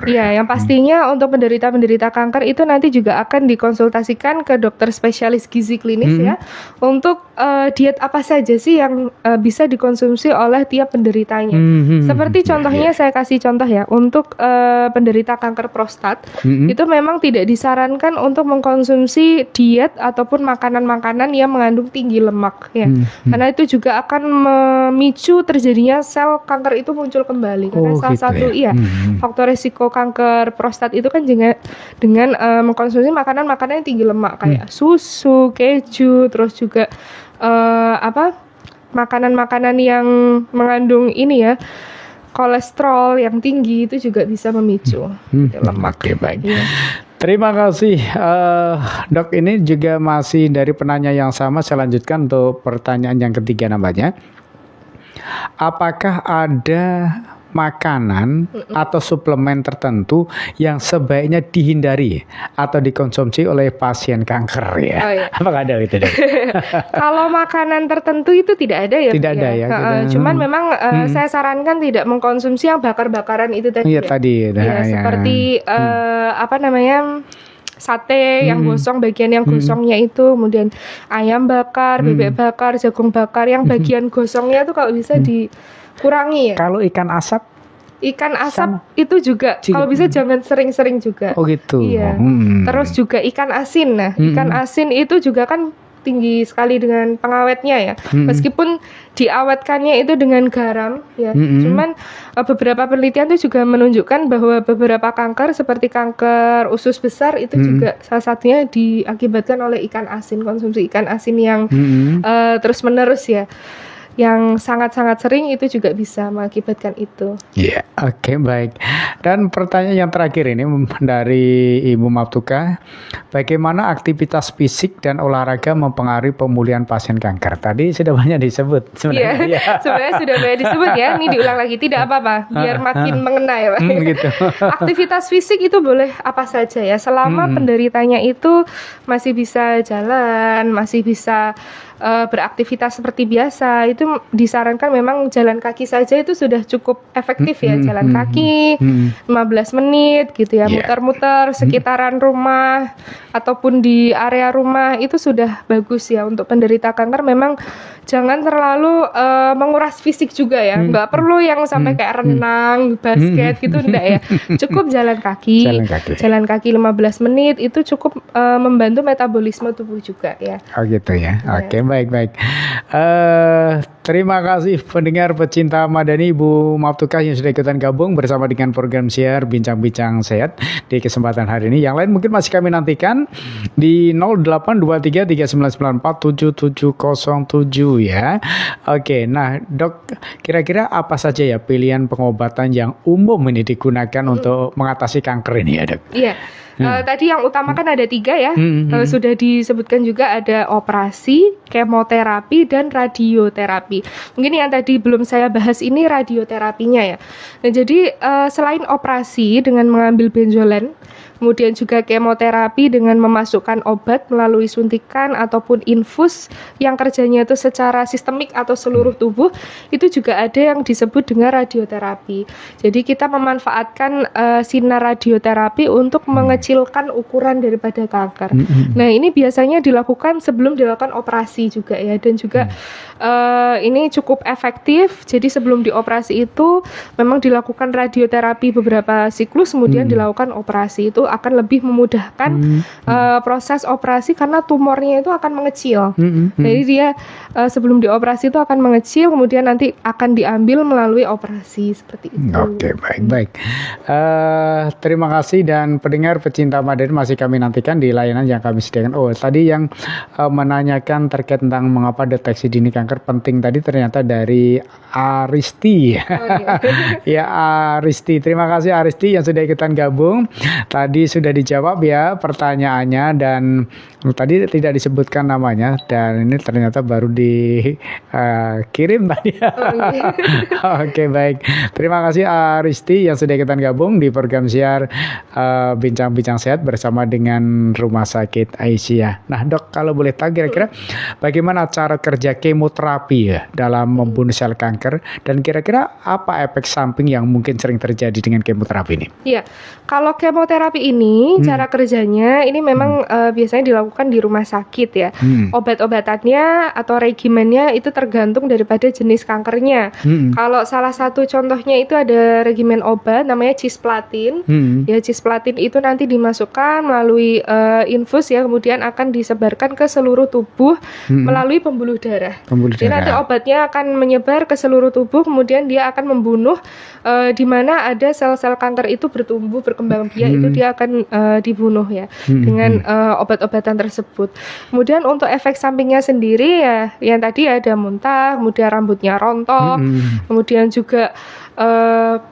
Iya, yang pastinya untuk penderita-penderita kanker itu nanti juga akan dikonsultasikan ke dokter spesialis gizi klinis ya, untuk diet apa saja sih yang bisa dikonsumsi oleh tiap penderitanya. Seperti contohnya saya kasih contoh ya, untuk penderita kanker prostat itu memang tidak disarankan untuk mengkonsumsi diet ataupun makanan-makanan yang mengandung tinggi lemak ya. Karena itu juga akan memicu terjadinya sel kanker itu muncul kembali. Karena salah satu faktor risiko kanker prostat itu kan dengan mengkonsumsi makanan-makanan yang tinggi lemak kayak susu, keju, terus juga makanan-makanan yang mengandung ini ya, kolesterol yang tinggi itu juga bisa memicu lemak. Baik. Terima kasih Dok, ini juga masih dari penanya yang sama. Saya lanjutkan untuk pertanyaan yang ketiga namanya. Apakah ada makanan atau suplemen tertentu yang sebaiknya dihindari atau dikonsumsi oleh pasien kanker ya? Apakah ada itu? Kalau makanan tertentu itu tidak ada ya? Tidak ada ya. Cuman memang saya sarankan tidak mengkonsumsi yang bakar-bakaran itu tadi. Seperti sate yang gosong, bagian yang gosongnya itu, kemudian ayam bakar, bebek bakar, jagung bakar, yang bagian gosongnya itu kalau bisa dikurangi ya. Kalau ikan asap? Ikan asap itu juga kalau bisa jangan sering-sering juga. Oh gitu. Iya. Terus juga ikan asin. Nah, ikan asin itu juga kan tinggi sekali dengan pengawetnya ya. Meskipun diawetkannya itu dengan garam ya. Cuman beberapa penelitian itu juga menunjukkan bahwa beberapa kanker seperti kanker usus besar itu juga salah satunya diakibatkan oleh ikan asin, konsumsi ikan asin yang terus-menerus ya. Yang sangat-sangat sering itu juga bisa mengakibatkan itu. Iya, oke, baik. Dan pertanyaan yang terakhir ini dari Ibu Maftuka, bagaimana aktivitas fisik dan olahraga mempengaruhi pemulihan pasien kanker? Tadi sudah banyak disebut sebenarnya. Iya, sebenarnya sudah banyak disebut ya. Ini diulang lagi, tidak apa-apa, biar makin mengena ya Pak. Gitu. Aktivitas fisik itu boleh apa saja ya, selama penderitanya itu masih bisa jalan, masih bisa beraktivitas seperti biasa, itu disarankan memang jalan kaki saja itu sudah cukup efektif ya, jalan kaki 15 menit gitu ya, muter-muter sekitaran rumah ataupun di area rumah itu sudah bagus ya untuk penderita kanker. Memang jangan terlalu menguras fisik juga ya, nggak perlu yang sampai kayak renang, basket gitu, enggak ya, cukup jalan kaki 15 menit itu cukup membantu metabolisme tubuh juga ya. Oh gitu ya, oke. Baik. Terima kasih pendengar pecinta Madani, Ibu Maftuka yang sudah ikutan gabung bersama dengan program siar Bincang-Bincang Sehat di kesempatan hari ini. Yang lain mungkin masih kami nantikan di 082339477707 ya. Oke, nah Dok, kira-kira apa saja ya pilihan pengobatan yang umum ini digunakan untuk mengatasi kanker ini ya Dok? Iya. Tadi yang utama kan ada 3 ya, sudah disebutkan juga ada operasi, kemoterapi, dan radioterapi. Mungkin yang tadi belum saya bahas ini radioterapinya ya. Nah jadi selain operasi dengan mengambil benjolan, kemudian juga kemoterapi dengan memasukkan obat melalui suntikan ataupun infus yang kerjanya itu secara sistemik atau seluruh tubuh, itu juga ada yang disebut dengan radioterapi. Jadi kita memanfaatkan sinar radioterapi untuk mengecilkan ukuran daripada kanker. Nah ini biasanya dilakukan sebelum dilakukan operasi juga ya, dan juga ini cukup efektif. Jadi sebelum dioperasi itu memang dilakukan radioterapi beberapa siklus, kemudian dilakukan operasi. Itu akan lebih memudahkan proses operasi karena tumornya itu akan mengecil. Jadi dia sebelum dioperasi itu akan mengecil, kemudian nanti akan diambil melalui operasi seperti itu. Oke, baik. Terima kasih, dan pendengar pecinta Madani masih kami nantikan di layanan yang kami sediakan. Oh, tadi yang menanyakan terkait tentang mengapa deteksi dini kanker penting tadi ternyata dari Aristi. Ya, Aristi. Terima kasih Aristi yang sudah ikutan gabung. Tadi tadi sudah dijawab ya pertanyaannya, dan tadi tidak disebutkan namanya, dan ini ternyata baru dikirim tadi. iya. Oke, baik. Terima kasih Aristi yang sudah ikutan gabung di program siar Bincang-Bincang Sehat bersama dengan Rumah Sakit Aisyah. Nah, Dok, kalau boleh tahu kira-kira bagaimana cara kerja kemoterapi ya dalam membunuh sel kanker, dan kira-kira apa efek samping yang mungkin sering terjadi dengan kemoterapi ini? Iya, kalau kemoterapi ini cara kerjanya ini memang biasanya dilakukan di rumah sakit ya. Obat-obatannya atau regimennya itu tergantung daripada jenis kankernya. Kalau salah satu contohnya itu ada regimen obat namanya cisplatin. Ya, cisplatin itu nanti dimasukkan melalui infus ya, kemudian akan disebarkan ke seluruh tubuh melalui pembuluh darah. Jadi nanti obatnya akan menyebar ke seluruh tubuh, kemudian dia akan membunuh di mana ada sel-sel kanker itu bertumbuh berkembang biak, itu dia akan dibunuh ya dengan obat-obatan tersebut. Kemudian untuk efek sampingnya sendiri ya yang tadi ada muntah, kemudian rambutnya rontok, kemudian juga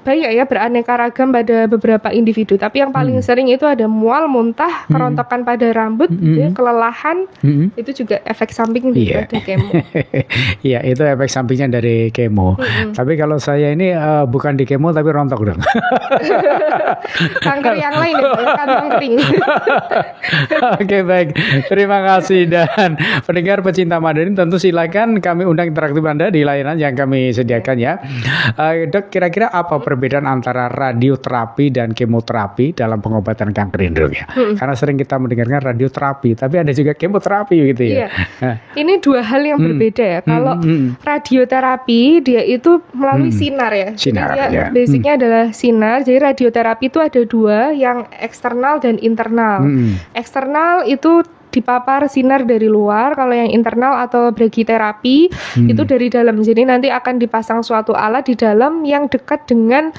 banyak ya, beraneka ragam pada beberapa individu. Tapi yang paling sering itu ada mual, muntah, kerontokan pada rambut, gitu ya, kelelahan. Itu juga efek samping daripada kemo. Iya, itu efek sampingnya dari kemo. Tapi kalau saya ini bukan di kemo tapi rontok dong. Kanker yang lain ya, kantong kering. Oke, baik. Terima kasih, dan pendengar pecinta Madanin tentu silakan kami undang interaktif Anda di layanan yang kami sediakan ya. Dok, kira-kira apa perbedaan antara radioterapi dan kemoterapi dalam pengobatan kanker ini, Dok ya? Karena sering kita mendengarkan radioterapi, tapi ada juga kemoterapi gitu ya. Ini dua hal yang berbeda ya. Kalau radioterapi dia itu melalui sinar ya. Sinar, jadi ya. Basicnya adalah sinar. Jadi radioterapi itu ada dua, yang eksternal dan internal. Eksternal itu dipapar sinar dari luar. Kalau yang internal atau brachytherapy itu dari dalam. Jadi nanti akan dipasang suatu alat di dalam yang dekat dengan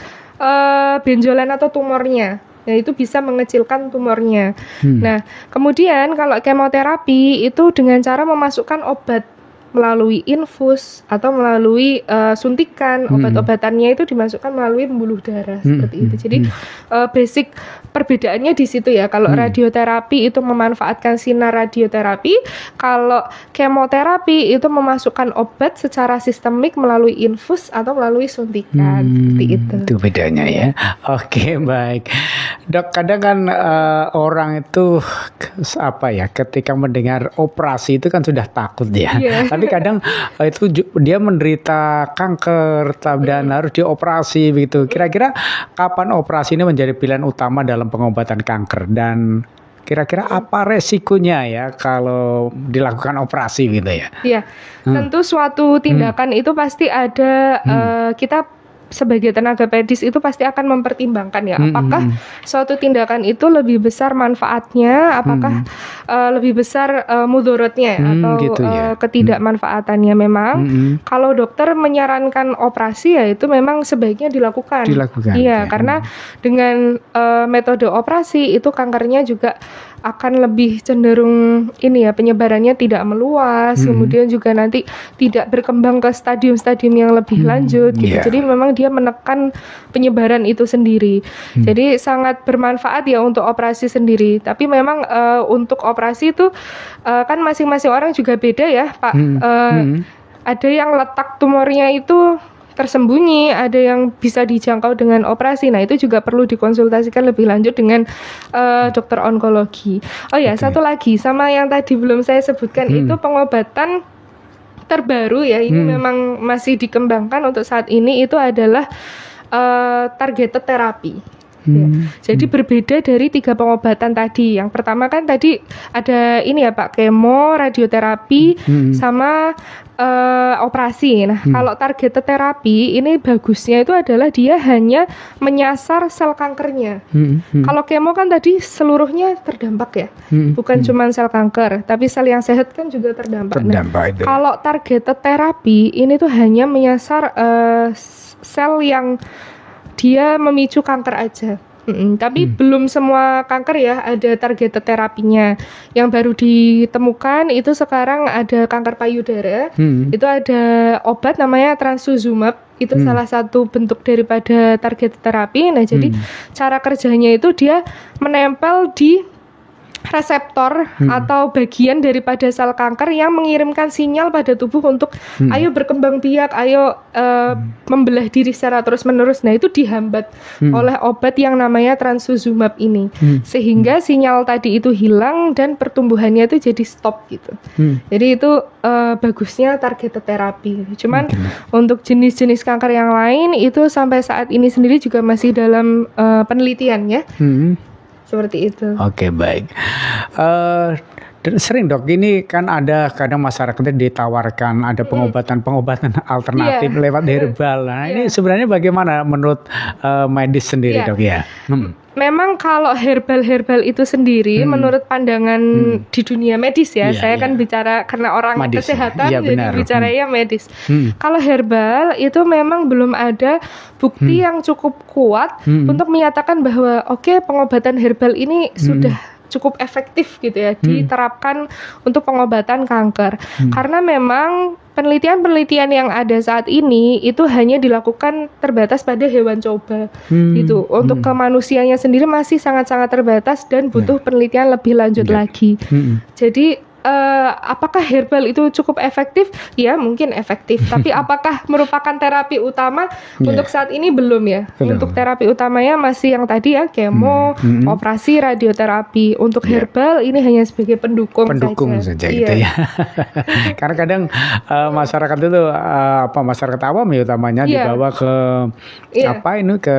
benjolan atau tumornya. Nah, itu bisa mengecilkan tumornya. Nah, kemudian kalau kemoterapi itu dengan cara memasukkan obat melalui infus atau melalui suntikan. Obat-obatannya itu dimasukkan melalui pembuluh darah seperti itu. Jadi basic perbedaannya di situ ya. Kalau radioterapi itu memanfaatkan sinar radioterapi, kalau kemoterapi itu memasukkan obat secara sistemik melalui infus atau melalui suntikan. Seperti itu. Itu bedanya ya. Oke, baik. Dok, kadang kan orang itu apa ya, ketika mendengar operasi itu kan sudah takut ya. Tapi kadang itu dia menderita kanker dan harus dioperasi begitu. Kira-kira kapan operasi ini menjadi pilihan utama dalam pengobatan kanker, dan kira-kira apa resikonya ya kalau dilakukan operasi gitu ya? Iya, tentu suatu tindakan itu pasti ada kita sebagai tenaga medis itu pasti akan mempertimbangkan ya, apakah suatu tindakan itu lebih besar manfaatnya, apakah lebih besar mudorotnya atau gitu ya. ketidakmanfaatannya. Memang kalau dokter menyarankan operasi ya itu memang sebaiknya dilakukan. Iya, karena dengan metode operasi itu kankernya juga akan lebih cenderung ini ya, penyebarannya tidak meluas, kemudian juga nanti tidak berkembang ke stadium-stadium yang lebih lanjut gitu. Jadi memang dia menekan penyebaran itu sendiri. Jadi sangat bermanfaat ya untuk operasi sendiri. Tapi memang untuk operasi itu kan masing-masing orang juga beda ya, Pak. Ada yang letak tumornya itu tersembunyi, ada yang bisa dijangkau dengan operasi. Nah, itu juga perlu dikonsultasikan lebih lanjut dengan dokter onkologi. Oh ya, satu lagi sama yang tadi belum saya sebutkan, itu pengobatan terbaru ya, ini memang masih dikembangkan untuk saat ini, itu adalah targeted therapy. Ya. Jadi berbeda dari 3 pengobatan tadi. Yang pertama kan tadi ada ini ya Pak, kemo, radioterapi, sama operasi. Nah, kalau targeted terapi ini bagusnya itu adalah dia hanya menyasar sel kankernya. Kalau kemo kan tadi seluruhnya terdampak ya, bukan cuma sel kanker, tapi sel yang sehat kan juga terdampak. Nah, kalau targeted terapi ini tuh hanya menyasar sel yang dia memicu kanker aja. Tapi belum semua kanker ya ada targeted terapinya. Yang baru ditemukan itu sekarang ada kanker payudara. Itu ada obat namanya trastuzumab. Itu salah satu bentuk daripada targeted terapi. Nah, jadi cara kerjanya itu dia menempel di reseptor atau bagian daripada sel kanker yang mengirimkan sinyal pada tubuh untuk ayo berkembang biak, ayo membelah diri secara terus-menerus. Nah, itu dihambat oleh obat yang namanya trastuzumab ini. Sehingga sinyal tadi itu hilang dan pertumbuhannya itu jadi stop gitu. Jadi itu bagusnya targeted terapi. Cuman untuk jenis-jenis kanker yang lain itu sampai saat ini sendiri juga masih dalam penelitian ya. Seperti itu. Oke, baik. Dan sering dok, ini kan ada kadang masyarakatnya ditawarkan ada pengobatan alternatif lewat herbal. Nah, ini sebenarnya bagaimana menurut medis sendiri dok ya? Memang kalau herbal itu sendiri menurut pandangan di dunia medis ya, saya kan bicara karena orang medis, kesehatan jadi bicara ya medis. Kalau herbal itu memang belum ada bukti yang cukup kuat untuk menyatakan bahwa oke, pengobatan herbal ini sudah cukup efektif gitu ya diterapkan untuk pengobatan kanker. Karena memang penelitian-penelitian yang ada saat ini itu hanya dilakukan terbatas pada hewan coba gitu. Untuk ke manusianya sendiri masih sangat-sangat terbatas dan butuh penelitian lebih lanjut lagi. Jadi apakah herbal itu cukup efektif? Ya, mungkin efektif. Tapi apakah merupakan terapi utama? Untuk saat ini belum ya. Untuk terapi utamanya masih yang tadi ya, kemo, operasi, radioterapi. Untuk herbal ini hanya sebagai pendukung saja gitu ya. Karena kadang masyarakat itu masyarakat awam ya utamanya dibawa ke ke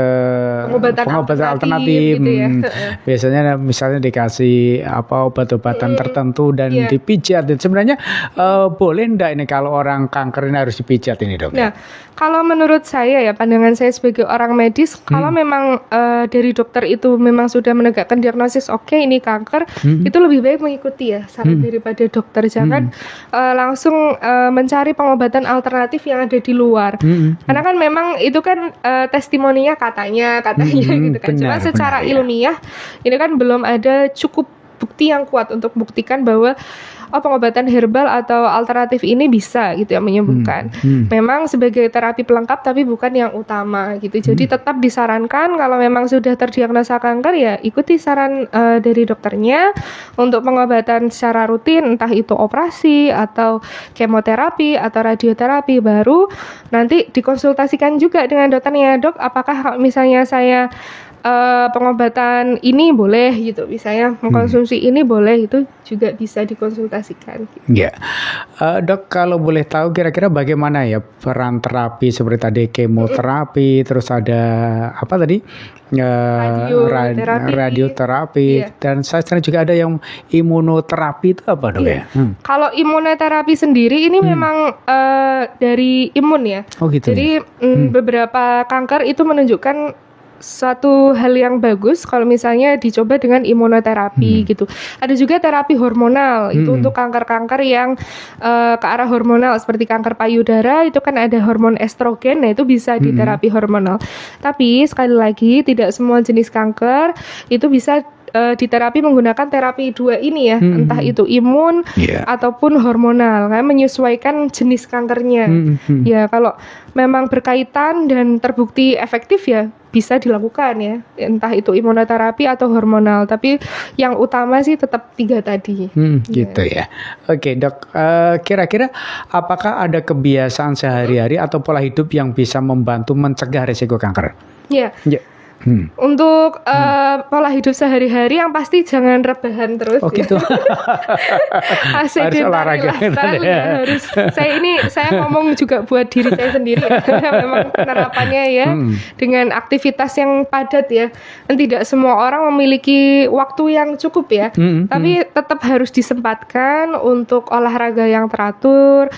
pengobatan alternatif. Gitu ya. Biasanya misalnya dikasih obat-obatan tertentu dan dipijat. Dan sebenarnya boleh enggak ini kalau orang kanker ini harus dipijat ini dok? Nah, kalau menurut saya ya, pandangan saya sebagai orang medis, kalau memang dari dokter itu memang sudah menegakkan diagnosis oke, ini kanker, itu lebih baik mengikuti ya saran daripada dokter. Jangan langsung mencari pengobatan alternatif yang ada di luar. Karena kan memang itu kan testimoninya katanya gitu kan. Cuma secara ilmiah ini kan belum ada cukup bukti yang kuat untuk buktikan bahwa pengobatan herbal atau alternatif ini bisa gitu ya menyembuhkan. Memang sebagai terapi pelengkap tapi bukan yang utama gitu. Jadi tetap disarankan kalau memang sudah terdiagnosa kanker ya ikuti saran dari dokternya untuk pengobatan secara rutin, entah itu operasi atau kemoterapi atau radioterapi, baru nanti dikonsultasikan juga dengan dokternya. Dok, apakah misalnya saya pengobatan ini boleh gitu, misalnya mengkonsumsi ini boleh, itu juga bisa dikonsultasikan. Ya, dok, kalau boleh tahu kira-kira bagaimana ya peran terapi seperti tadi kemoterapi, terus ada apa tadi radioterapi, dan saya juga ada yang imunoterapi, itu apa dok ya? Kalau imunoterapi sendiri ini memang dari imun ya. Oh gitu. Jadi beberapa kanker itu menunjukkan suatu hal yang bagus kalau misalnya dicoba dengan imunoterapi gitu. Ada juga terapi hormonal, itu untuk kanker-kanker yang ke arah hormonal seperti kanker payudara, itu kan ada hormon estrogen, nah itu bisa diterapi hormonal. Tapi sekali lagi tidak semua jenis kanker itu bisa diterapi menggunakan terapi dua ini ya, entah itu imun ataupun hormonal, kan menyesuaikan jenis kankernya. Ya kalau memang berkaitan dan terbukti efektif ya bisa dilakukan ya, entah itu imunoterapi atau hormonal. Tapi yang utama sih tetap 3 tadi. Gitu ya. Oke dok, kira-kira apakah ada kebiasaan sehari-hari atau pola hidup yang bisa membantu mencegah risiko kanker? Ya. Untuk pola hidup sehari-hari yang pasti jangan rebahan terus. Gitu. Harus olahraga. Harus. Saya ngomong juga buat diri saya sendiri ya. Memang penerapannya ya dengan aktivitas yang padat ya. Dan tidak semua orang memiliki waktu yang cukup ya. Tapi tetap harus disempatkan untuk olahraga yang teratur.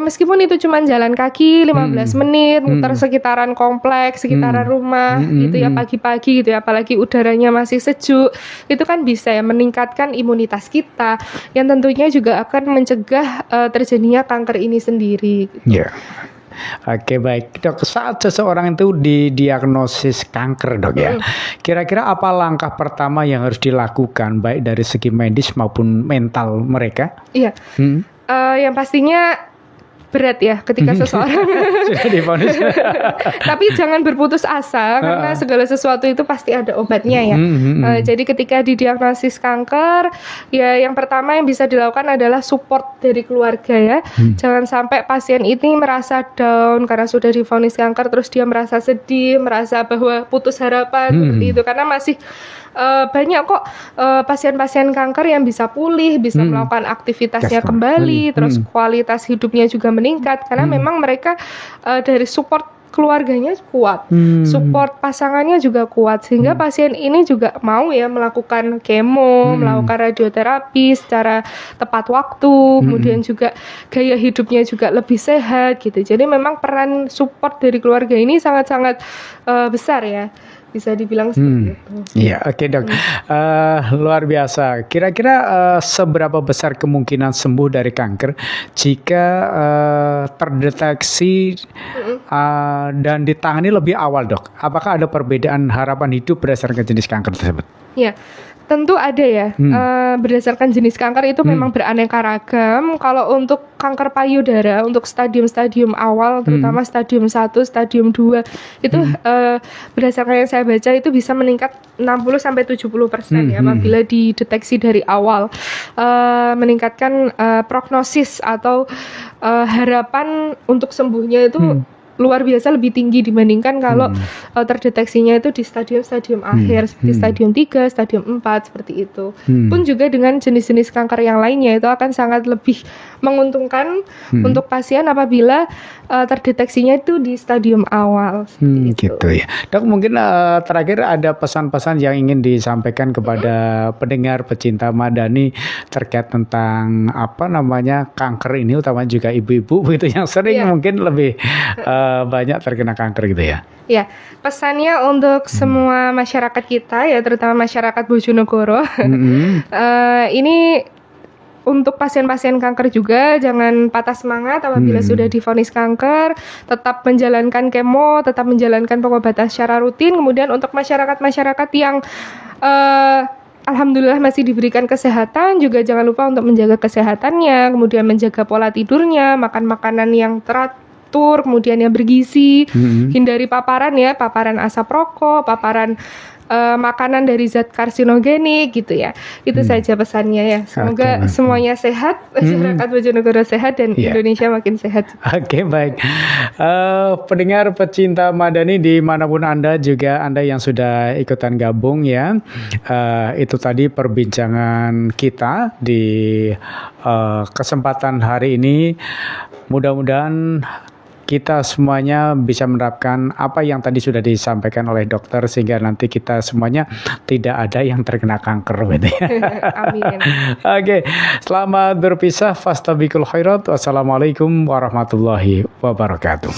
Meskipun itu cuma jalan kaki 15 menit, muter sekitaran kompleks, sekitaran rumah. Gitu ya, pagi-pagi gitu ya, apalagi udaranya masih sejuk, itu kan bisa ya meningkatkan imunitas kita yang tentunya juga akan mencegah terjadinya kanker ini sendiri gitu. Oke, baik. Dok, saat seseorang itu didiagnosis kanker, Dok ya. Kira-kira apa langkah pertama yang harus dilakukan baik dari segi medis maupun mental mereka? Iya. Yang pastinya berat ya ketika seseorang sudah divonis. Tapi jangan berputus asa karena segala sesuatu itu pasti ada obatnya ya. Jadi ketika didiagnosis kanker, ya yang pertama yang bisa dilakukan adalah support dari keluarga ya. Jangan sampai pasien ini merasa down karena sudah divonis kanker terus dia merasa sedih, merasa bahwa putus harapan seperti itu, karena masih banyak kok pasien-pasien kanker yang bisa pulih, bisa melakukan aktivitasnya kembali, terus kualitas hidupnya juga meningkat karena memang mereka dari support keluarganya kuat, support pasangannya juga kuat, sehingga pasien ini juga mau ya melakukan kemo, melakukan radioterapi secara tepat waktu, kemudian juga gaya hidupnya juga lebih sehat gitu. Jadi memang peran support dari keluarga ini sangat-sangat besar ya. Bisa dibilang seperti itu. Iya, oke Dok. Luar biasa. Kira-kira seberapa besar kemungkinan sembuh dari kanker jika terdeteksi dan ditangani lebih awal, Dok? Apakah ada perbedaan harapan hidup berdasarkan jenis kanker tersebut? Ya, tentu ada ya. Berdasarkan jenis kanker itu memang beraneka ragam. Kalau untuk kanker payudara, untuk stadium-stadium awal, terutama stadium 1, stadium 2, itu berdasarkan yang saya baca itu bisa meningkat 60-70% ya apabila dideteksi dari awal. Meningkatkan prognosis atau harapan untuk sembuhnya itu luar biasa lebih tinggi dibandingkan kalau terdeteksinya itu di stadium-stadium akhir seperti stadium 3, stadium 4 seperti itu. Pun juga dengan jenis-jenis kanker yang lainnya itu akan sangat lebih menguntungkan untuk pasien apabila terdeteksinya itu di stadium awal. Gitu ya. Dok, mungkin terakhir ada pesan-pesan yang ingin disampaikan kepada pendengar pecinta Madani terkait tentang kanker ini, utama juga ibu-ibu begitu yang sering mungkin lebih banyak terkena kanker gitu ya. Ya, pesannya untuk semua masyarakat kita ya, terutama masyarakat Bojonegoro. Ini untuk pasien-pasien kanker juga jangan patah semangat apabila sudah divonis kanker, tetap menjalankan kemo, tetap menjalankan pengobatan secara rutin. Kemudian untuk masyarakat-masyarakat yang alhamdulillah masih diberikan kesehatan, juga jangan lupa untuk menjaga kesehatannya, kemudian menjaga pola tidurnya, makan makanan yang teratur, kemudian yang bergizi, hindari paparan ya, paparan asap rokok, paparan makanan dari zat karsinogenik gitu ya. Itu saja pesannya ya. Semoga semuanya sehat, masyarakat Bojonegoro sehat dan Indonesia makin sehat. Oke, baik. Pendengar pecinta Madani dimanapun Anda, juga Anda yang sudah ikutan gabung ya. Itu tadi perbincangan kita di kesempatan hari ini. Mudah-mudahan kita semuanya bisa menerapkan apa yang tadi sudah disampaikan oleh dokter sehingga nanti kita semuanya tidak ada yang terkena kanker gitu ya. Amin. Oke, selamat berpisah. Fastabiqul khairat. Wassalamualaikum warahmatullahi wabarakatuh.